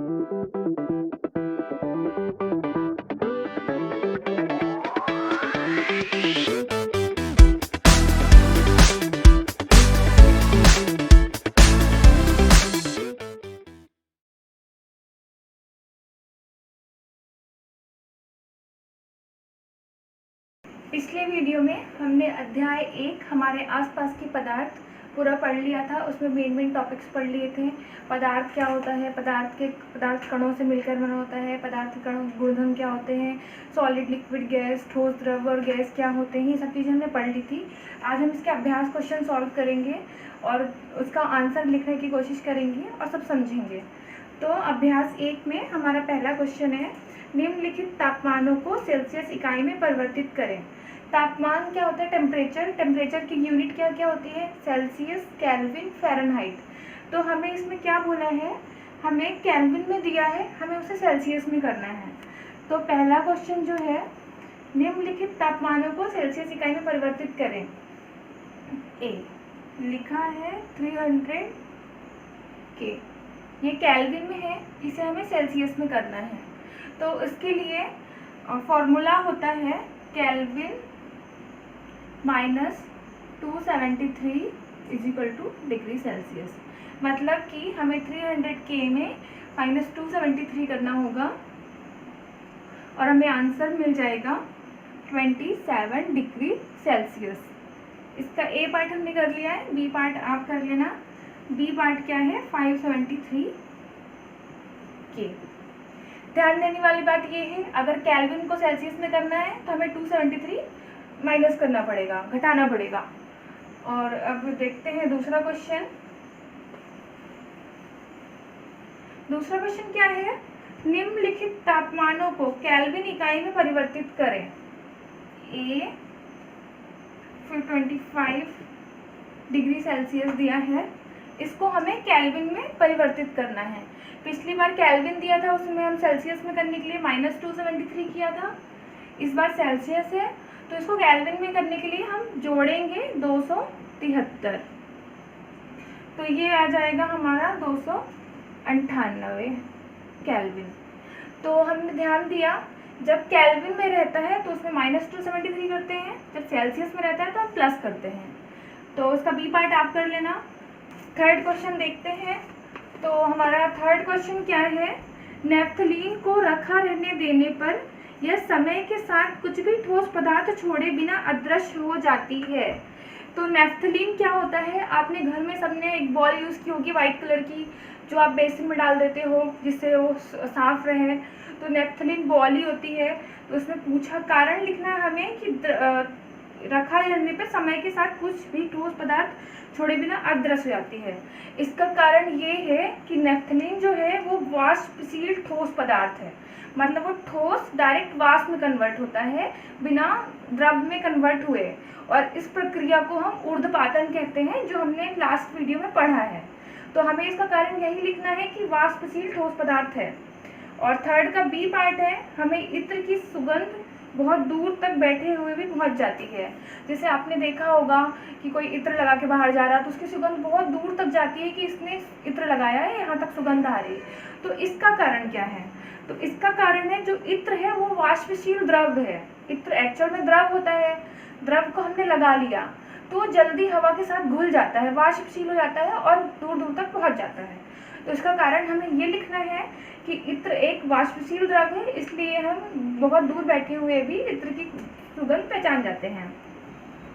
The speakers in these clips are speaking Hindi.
पिछले वीडियो में हमने अध्याय 1 हमारे आसपास के पदार्थ पूरा पढ़ लिया था। उसमें मेन टॉपिक्स पढ़ लिए थे। पदार्थ क्या होता है, पदार्थ कणों से मिलकर बना होता है, पदार्थ के कणों के गुणधर्म क्या होते हैं, सॉलिड, लिक्विड, गैस, ठोस, द्रव और गैस क्या होते हैं, ये सब चीज़ें हमने पढ़ ली थी। आज हम इसके अभ्यास क्वेश्चन सॉल्व करेंगे और उसका आंसर लिखने की कोशिश करेंगे और सब समझेंगे। तो अभ्यास 1 में हमारा पहला क्वेश्चन है, निम्नलिखित तापमानों को सेल्सियस इकाई में परिवर्तित करें। तापमान क्या होता है? टेम्परेचर की यूनिट क्या क्या होती है? Celsius, kelvin, Fahrenheit. तो हमें इसमें क्या बोला है, हमें केल्विन में दिया है, हमें उसे सेल्सियस में करना है। तो पहला क्वेश्चन जो है, निम्नलिखित तापमानों को सेल्सियस इकाई में परिवर्तित करें। ए लिखा है 300 के, ये केल्विन में है, इसे हमें सेल्सियस में करना है। तो इसके लिए फॉर्मूला होता है kelvin minus 273 equal to degree Celsius. मतलब कि हमें 300 के में माइनस 273 करना होगा और हमें आंसर मिल जाएगा 27 डिग्री सेल्सियस। इसका ए पार्ट हमने कर लिया है, बी पार्ट आप कर लेना। बी पार्ट क्या है? 573 के। ध्यान देने वाली बात ये है, अगर केल्विन को सेल्सियस में करना है तो हमें 273 माइनस करना पड़ेगा, घटाना पड़ेगा। और अब देखते हैं दूसरा क्वेश्चन। दूसरा क्वेश्चन क्या है, निम्नलिखित तापमानों को केल्विन इकाई में परिवर्तित करें। ए फिर 25 डिग्री सेल्सियस दिया है, इसको हमें केल्विन में परिवर्तित करना है। पिछली बार केल्विन दिया था, उसमें हम सेल्सियस में करने के लिए माइनस 273 किया था। इस बार सेल्सियस है तो इसको केल्विन में करने के लिए हम जोड़ेंगे 273। तो ये आ जाएगा हमारा 298 केल्विन। तो हमने ध्यान दिया, जब केल्विन में रहता है तो उसमें माइनस 273 करते हैं, जब सेल्सियस में रहता है तो हम प्लस करते हैं। तो उसका बी पार्ट आप कर लेना। थर्ड क्वेश्चन देखते हैं। तो हमारा थर्ड क्वेश्चन क्या है, नेफ्थलीन को रखा रहने देने पर यह समय के साथ कुछ भी ठोस पदार्थ छोड़े बिना अदृश्य हो जाती है। तो नेफ्थलीन क्या होता है, आपने घर में सबने एक बॉल यूज़ की होगी वाइट कलर की, जो आप बेसिन में डाल देते हो जिससे वो साफ रहे। तो नेफ्थलीन बॉल ही होती है। तो उसमें पूछा, कारण लिखना है हमें कि रखा रहने पर समय के साथ कुछ भी ठोस पदार्थ छोड़े बिना अदृश्य हो जाती है। इसका कारण ये है कि नेफ्थलीन जो है वो वाष्पशील ठोस पदार्थ है, मतलब वो ठोस डायरेक्ट वाष्प में कन्वर्ट होता है बिना द्रव में कन्वर्ट हुए। और इस प्रक्रिया को हम ऊर्ध्वपातन कहते हैं, जो हमने लास्ट वीडियो में पढ़ा है। तो हमें इसका कारण यही लिखना है कि वाष्पशील ठोस पदार्थ है। और थर्ड का बी पार्ट है, हमें इत्र की सुगंध बहुत दूर तक बैठे हुए भी पहुंच जाती है। जैसे आपने देखा होगा कि कोई इत्र लगा के बाहर जा रहा है तो उसकी सुगंध बहुत दूर तक जाती है कि इसने इत्र लगाया है, यहाँ तक सुगंध आ रही है। तो इसका कारण क्या है? तो इसका कारण है, जो इत्र है वो वाष्पशील द्रव है। इत्र एक्चुअल में द्रव होता है, द्रव को हमने लगा लिया तो जल्दी हवा के साथ घुल जाता है, वाष्पशील हो जाता है और दूर दूर तक पहुंच जाता है। तो इसका कारण हमें ये लिखना है कि इत्र एक वाष्पशील द्रव है, इसलिए हम बहुत दूर बैठे हुए भी इत्र की सुगंध पहचान जाते हैं।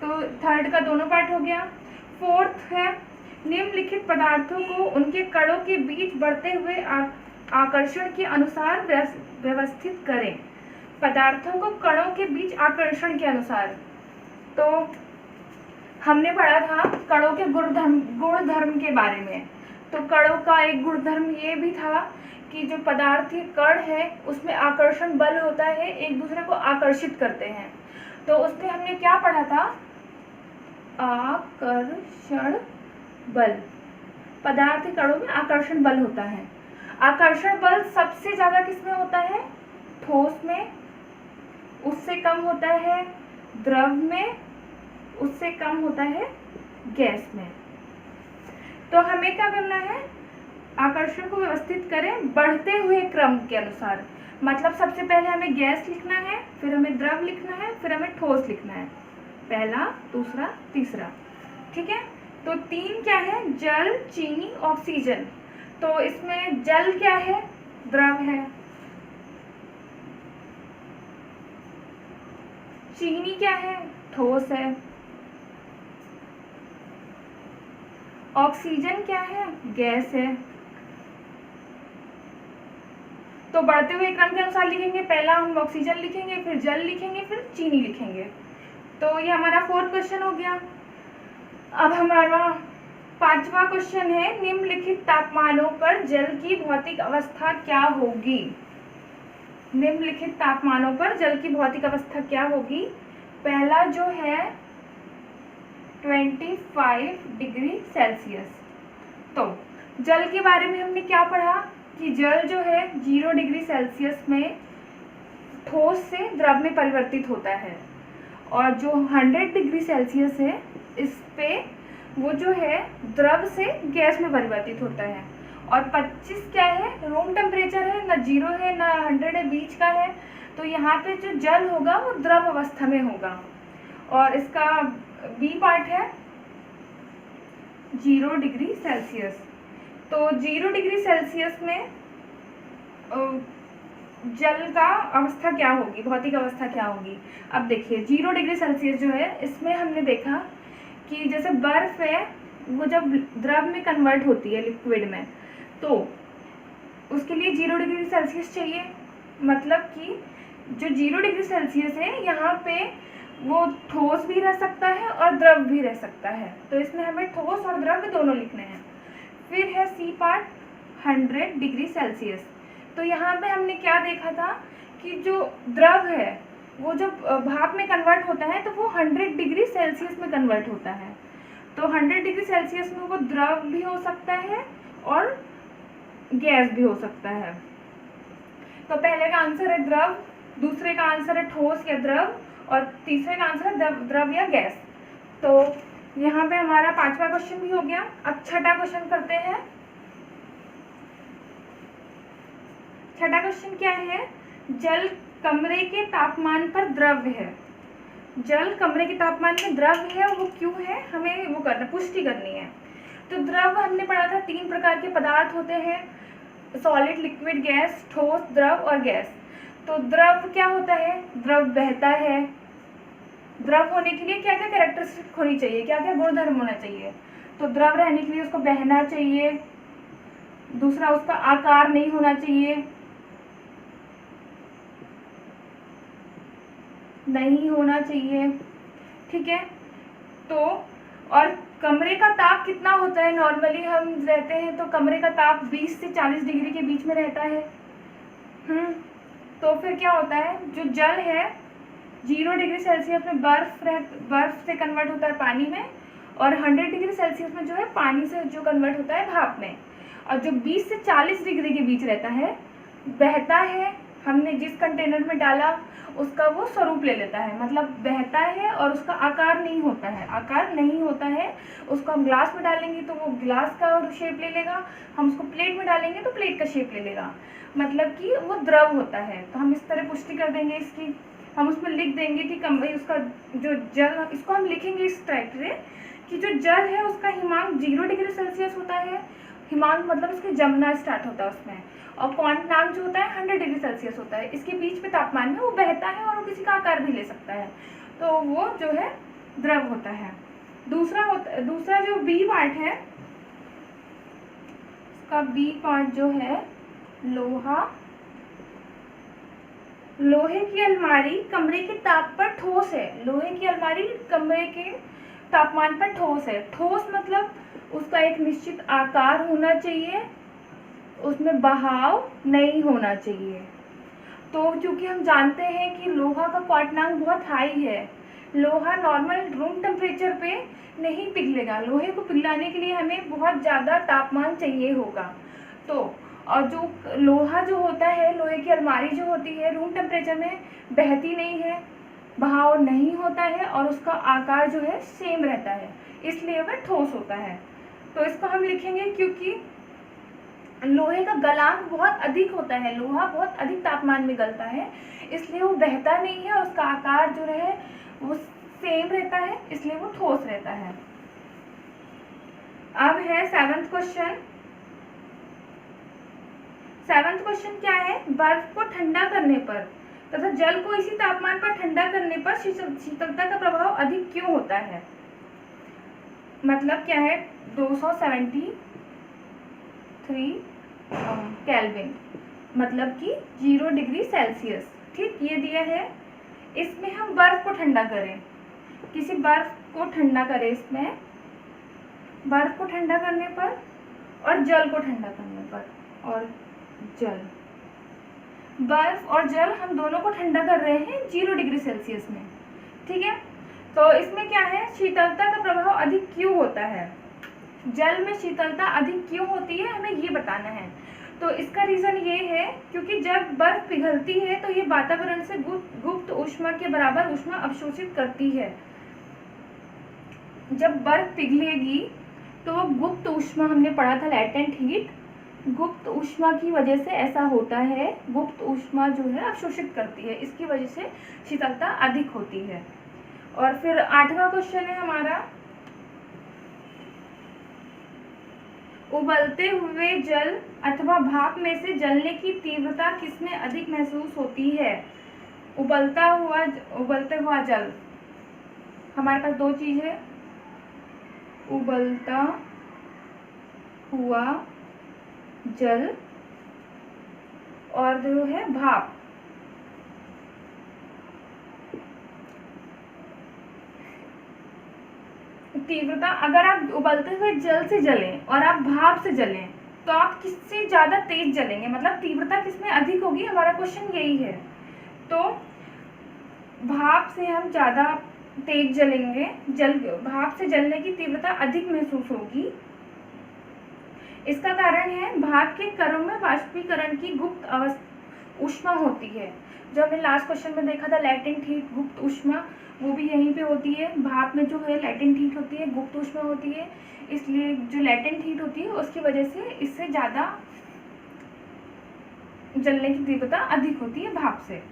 तो थर्ड का दोनों पार्ट हो गया। फोर्थ है, निम्नलिखित पदार्थों को उनके कणों के बीच बढ़ते हुए आकर्षण के अनुसार व्यवस्थित करें। पदार्थों को कणों के बीच आकर्षण के अनुसार, तो हमने पढ़ा था कणों के गुणधर्म के बारे में। तो कणों का एक गुणधर्म ये भी था कि जो पदार्थीय कण है उसमें आकर्षण बल होता है, एक दूसरे को आकर्षित करते हैं। तो उसमें हमने क्या पढ़ा था? आकर्षण बल। पदार्थीय कणों में आकर्षण बल होता है। आकर्षण बल सबसे ज़्यादा किसमें होता है? ठोस में, उससे कम होता है द्रव में, उससे कम होता है गैस में। तो हमें क्या करना है? आकर्षण को व्यवस्थित करें बढ़ते हुए क्रम के अनुसार। मतलब सबसे पहले हमें गैस लिखना है, फिर हमें द्रव लिखना है, फिर हमें ठोस लिखना है, पहला, दूसरा, तीसरा। ठीक है, तो 3 क्या है? जल, चीनी, ऑक्सीजन। तो इसमें जल क्या है? द्रव है। चीनी क्या है? ठोस है। ऑक्सीजन क्या है? गैस है। तो बढ़ते हुए क्रम के अनुसार लिखेंगे, पहला हम ऑक्सीजन लिखेंगे, फिर जल लिखेंगे, फिर चीनी लिखेंगे। तो ये हमारा 4th क्वेश्चन हो गया। अब हमारा 5वां क्वेश्चन है, निम्नलिखित तापमानों पर जल की भौतिक अवस्था क्या होगी? निम्नलिखित तापमानों पर जल की भौतिक अवस्था क्या होगी? पहला जो है 25 डिग्री सेल्सियस। तो जल के बारे में हमने क्या पढ़ा कि जल जो है 0 डिग्री सेल्सियस में ठोस से द्रव में परिवर्तित होता है, और जो 100 डिग्री सेल्सियस है इस पे वो जो है द्रव से गैस में परिवर्तित होता है। और 25 क्या है? रूम टेम्परेचर है, ना 0 है ना 100 है, बीच का है। तो यहाँ पे जो जल होगा वो द्रव अवस्था में होगा। और इसका बी पार्ट है 0 डिग्री सेल्सियस। तो 0 डिग्री सेल्सियस में जल का अवस्था क्या होगी, भौतिक अवस्था क्या होगी? अब देखिए 0 डिग्री सेल्सियस जो है इसमें हमने देखा कि जैसे बर्फ है वो जब द्रव में कन्वर्ट होती है लिक्विड में, तो उसके लिए 0 डिग्री सेल्सियस चाहिए। मतलब कि जो 0 डिग्री सेल्सियस है यहाँ पे वो ठोस भी रह सकता है और द्रव भी रह सकता है। तो इसमें हमें ठोस और द्रव दोनों लिखने हैं। फिर है सी पार्ट 100 डिग्री सेल्सियस। तो यहाँ पे हमने क्या देखा था कि जो द्रव है वो जब भाप में कन्वर्ट होता है तो वो 100 डिग्री सेल्सियस में कन्वर्ट होता है। तो 100 डिग्री सेल्सियस में वो द्रव भी हो सकता है और गैस भी हो सकता है। तो पहले का आंसर है द्रव, दूसरे का आंसर है ठोस या द्रव, और तीसरे का आंसर है द्रव या गैस। तो यहाँ पे हमारा 5वां क्वेश्चन भी हो गया। अब छठा क्वेश्चन करते हैं। छठा क्वेश्चन क्या है? जल कमरे के तापमान पर द्रव है। जल कमरे के तापमान में द्रव है, वो क्यों है हमें वो करना, पुष्टि करनी है। तो द्रव हमने पढ़ा था 3 प्रकार के पदार्थ होते हैं, सॉलिड, लिक्विड, गैस, ठोस, द्रव और गैस। तो द्रव क्या होता है? द्रव बहता है। द्रव होने के लिए क्या क्या कैरेक्टरिस्टिक होनी चाहिए, क्या क्या गुणधर्म होना चाहिए? तो द्रव रहने के लिए उसको बहना चाहिए, दूसरा उसका आकार नहीं होना चाहिए, नहीं होना चाहिए। ठीक है, तो और कमरे का ताप कितना होता है? नॉर्मली हम रहते हैं तो कमरे का ताप 20 से 40 डिग्री के बीच में रहता है। तो फिर क्या होता है, जो जल है 0 डिग्री सेल्सियस में बर्फ से कन्वर्ट होता है पानी में, और 100 डिग्री सेल्सियस में जो है पानी से जो कन्वर्ट होता है भाप में। और जो 20 से 40 डिग्री के बीच रहता है, बहता है, हमने जिस कंटेनर में डाला उसका वो स्वरूप ले लेता है, मतलब बहता है और उसका आकार नहीं होता है। आकार नहीं होता है, उसको हम ग्लास में डालेंगे तो वो ग्लास का शेप ले लेगा, हम उसको प्लेट में डालेंगे तो प्लेट का शेप ले लेगा, मतलब कि वो द्रव होता है। तो हम इस तरह पुष्टि कर देंगे इसकी, हम उसमें लिख देंगे कि उसका जो जल, इसको हम लिखेंगे इस टाइप से कि जो जल है उसका हिमांक 0 डिग्री सेल्सियस होता है। हिमांक मतलब उसके जमना स्टार्ट होता है उसमें, और क्वांटनांक जो होता है 100 डिग्री सेल्सियस होता है। इसके बीच में तापमान में वो बहता है और वो किसी का आकार भी ले सकता है, तो वो जो है द्रव होता है। दूसरा जो बी पार्ट है, उसका बी पार्ट जो है लोहा। लोहे की अलमारी कमरे के ताप पर ठोस है। लोहे की अलमारी कमरे के तापमान पर ठोस है। ठोस मतलब उसका एक निश्चित आकार होना चाहिए, उसमें बहाव नहीं होना चाहिए। तो क्योंकि हम जानते हैं कि लोहा का क्वांटनांक बहुत हाई है, लोहा नॉर्मल रूम टेम्परेचर पे नहीं पिघलेगा, लोहे को पिघलाने के लिए हमें बहुत ज़्यादा तापमान चाहिए होगा। तो और जो लोहा जो होता है, लोहे की अलमारी जो होती है, रूम टेम्परेचर में बहती नहीं है, बहाव नहीं होता है, और उसका आकार जो है सेम रहता है, इसलिए वह ठोस होता है। तो इसको हम लिखेंगे क्योंकि लोहे का गलांक बहुत अधिक होता है, लोहा बहुत अधिक तापमान में गलता है, इसलिए वो बहता नहीं है, उसका आकार जो है वो सेम रहता है, इसलिए वो ठोस रहता है। अब है सेवंथ क्वेश्चन। सेवंथ क्वेश्चन क्या है, बर्फ को ठंडा करने पर तथा जल को इसी तापमान पर ठंडा करने पर शीतलता का प्रभाव अधिक क्यों होता है। मतलब क्या है, 273 केल्विन, मतलब कि 0 डिग्री सेल्सियस। ठीक, ये दिया है। इसमें हम बर्फ को ठंडा करें, किसी बर्फ को ठंडा करें, इसमें बर्फ को ठंडा करने पर और जल को ठंडा करने पर, और जल, बर्फ और जल हम दोनों को ठंडा कर रहे हैं 0 डिग्री सेल्सियस में। ठीक है, तो इसमें क्या है, शीतलता का प्रभाव अधिक क्यों होता है, जल में शीतलता अधिक क्यों होती है, हमें ये बताना है। तो इसका रीज़न ये है क्योंकि जब बर्फ पिघलती है तो ये वातावरण से गुप्त ऊष्मा के बराबर ऊष्मा अवशोषित करती है। जब बर्फ पिघलेगी तो गुप्त ऊष्मा, हमने पढ़ा था लैटेंट हीट, गुप्त ऊष्मा की वजह से ऐसा होता है, गुप्त ऊष्मा जो है अवशोषित करती है, इसकी वजह से शीतलता अधिक होती है। और फिर 8वां क्वेश्चन है हमारा, उबलते हुए जल अथवा भाप में से जलने की तीव्रता किसमें अधिक महसूस होती है। उबलता हुआ जल, हमारे पास दो चीज है, उबलता हुआ जल और जो है भाप। तीव्रता, अगर आप उबलते हुए जल से जलें और आप भाप से जलें तो आप किससे ज़्यादा तेज जलेंगे, मतलब तीव्रता किसमें अधिक होगी, हमारा क्वेश्चन यही है। तो भाप से हम ज़्यादा तेज जलेंगे, भाप से जलने की तीव्रता अधिक महसूस होगी। इसका कारण है भाप के कणों में वाष्पीकरण की गुप्त ऊष्मा होती है। जो हमने लास्ट क्वेश्चन में देखा था लैटेंट हीट, गुप्त ऊष्मा, वो भी यहीं पे होती है। भाप में जो है लैटेंट हीट होती है, गुप्त ऊष्मा होती है, इसलिए जो लैटेंट हीट होती है उसकी वजह से इससे ज़्यादा जलने की तीव्रता अधिक होती है भाप से।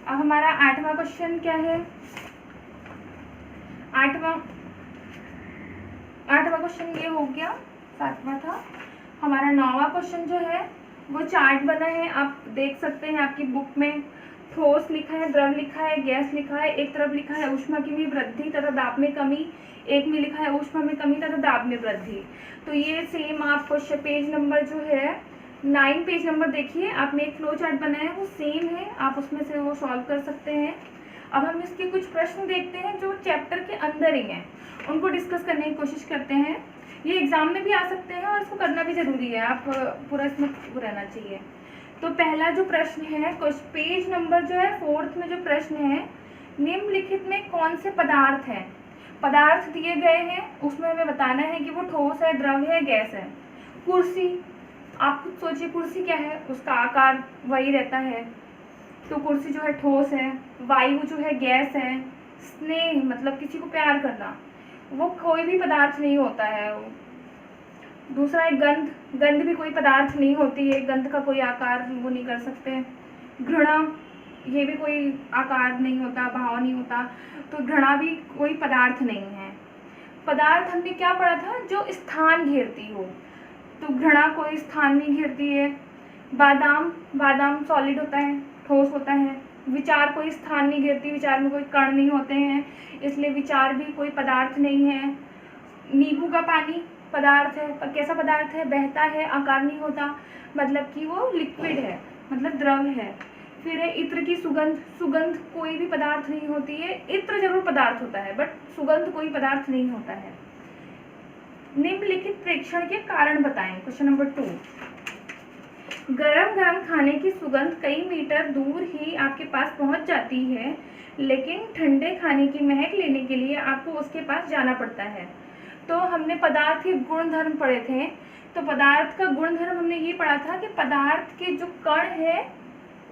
अब हमारा 8वां क्वेश्चन क्या है, 8वां क्वेश्चन ये हो गया, 7वां था। हमारा 9वां क्वेश्चन जो है वो चार्ट बना है, आप देख सकते हैं आपकी बुक में, ठोस लिखा है, द्रव लिखा है, गैस लिखा है, एक तरफ लिखा है ऊष्मा की वृद्धि तथा दाब में कमी, एक में लिखा है ऊष्मा में कमी तथा दाब में वृद्धि। तो ये सेम आप पेज नंबर जो है 9 पेज नंबर देखिए, आपने एक फ्लो चार्ट बनाया है वो सेम है, आप उसमें से वो सॉल्व कर सकते हैं। अब हम इसके कुछ प्रश्न देखते हैं जो चैप्टर के अंदर ही हैं, उनको डिस्कस करने की कोशिश करते हैं। ये एग्जाम में भी आ सकते हैं और इसको करना भी जरूरी है, आप पूरा इसमें रहना चाहिए। तो पहला जो प्रश्न है, पेज नंबर जो है 4th में जो प्रश्न है, निम्नलिखित में कौन से पदार्थ हैं, पदार्थ दिए गए हैं, उसमें हमें बताना है कि वो ठोस है, द्रव है, गैस है। कुर्सी, आप खुद सोचिए कुर्सी क्या है, उसका आकार वही रहता है, तो कुर्सी जो है ठोस है। वायु जो है गैस है। स्नेह मतलब किसी को प्यार करना, वो कोई भी पदार्थ नहीं होता है। दूसरा है गंध, गंध भी कोई पदार्थ नहीं होती है, गंध का कोई आकार वो नहीं कर सकते। घृणा, ये भी कोई आकार नहीं होता, भाव नहीं होता, तो घृणा भी कोई पदार्थ नहीं है। पदार्थ हमने क्या पढ़ा था, जो स्थान घेरती हो, तो घृणा कोई स्थान नहीं घेरती है। बादाम, बादाम सॉलिड होता है, ठोस होता है। विचार कोई स्थान नहीं घेरती, विचार में कोई कण नहीं होते हैं, इसलिए विचार भी कोई पदार्थ नहीं है। नींबू का पानी पदार्थ है, पर कैसा पदार्थ है, बहता है, आकार नहीं होता, मतलब कि वो लिक्विड है, मतलब द्रव है। फिर है इत्र की सुगंध, सुगंध कोई भी पदार्थ नहीं होती है, इत्र जरूर पदार्थ होता है बट सुगंध कोई पदार्थ नहीं होता है। निम्नलिखित प्रेक्षण के कारण बताएं, क्वेश्चन नंबर 2। गरम गरम खाने की सुगंध कई मीटर दूर ही आपके पास पहुंच जाती है, लेकिन ठंडे खाने की महक लेने के लिए आपको उसके पास जाना पड़ता है। तो हमने पदार्थ के गुणधर्म पढ़े थे, तो पदार्थ का गुणधर्म हमने ये पढ़ा था कि पदार्थ के जो कण है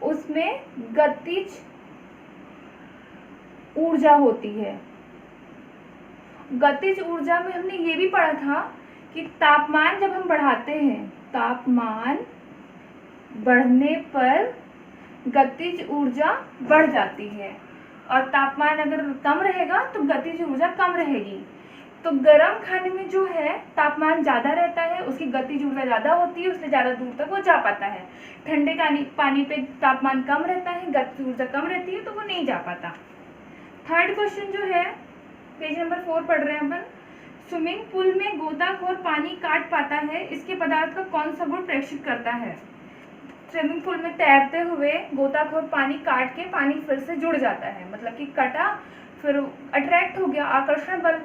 उसमें गतिज ऊर्जा होती है। गतिज ऊर्जा में हमने ये भी पढ़ा था कि तापमान जब हम बढ़ाते हैं, तापमान बढ़ने पर गतिज ऊर्जा बढ़ जाती है, और तापमान अगर कम रहेगा तो गतिज ऊर्जा कम रहेगी। तो गर्म खाने में जो है तापमान ज़्यादा रहता है, उसकी गतिज ऊर्जा ज़्यादा होती है, उससे ज़्यादा दूर तक वो जा पाता है। ठंडे पानी पे तापमान कम रहता है, गतिज ऊर्जा कम रहती है, तो वो नहीं जा पाता। थर्ड क्वेश्चन जो है पेज नंबर 4 पढ़ रहे हैं अपन। स्विमिंग पूल में गोताखोर पानी काट पाता है, इसके पदार्थ का कौन सा गुण प्रेक्षित करता है? स्विमिंग पूल में तैरते हुए गोताखोर पानी काट के पानी फिर से जुड़ जाता है, मतलब कि कटा फिर अट्रैक्ट हो गया, आकर्षण बल।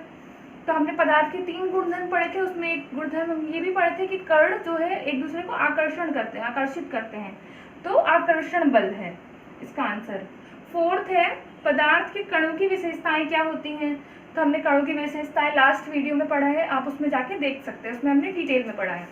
तो हमने पदार्थ के 3 गुणधर्म पढ़े थे, उसमें एक गुणधर्म हम ये भी पढ़े थे कि कण जो है एक दूसरे को आकर्षण करते हैं, आकर्षित करते हैं, तो आकर्षण बल है इसका आंसर। फोर्थ है पदार्थ के कणों की विशेषताएं क्या होती हैं? तो हमने कणों की विशेषताएं लास्ट वीडियो में पढ़ा है, आप उसमें जाके देख सकते हैं, उसमें हमने डिटेल में पढ़ा है।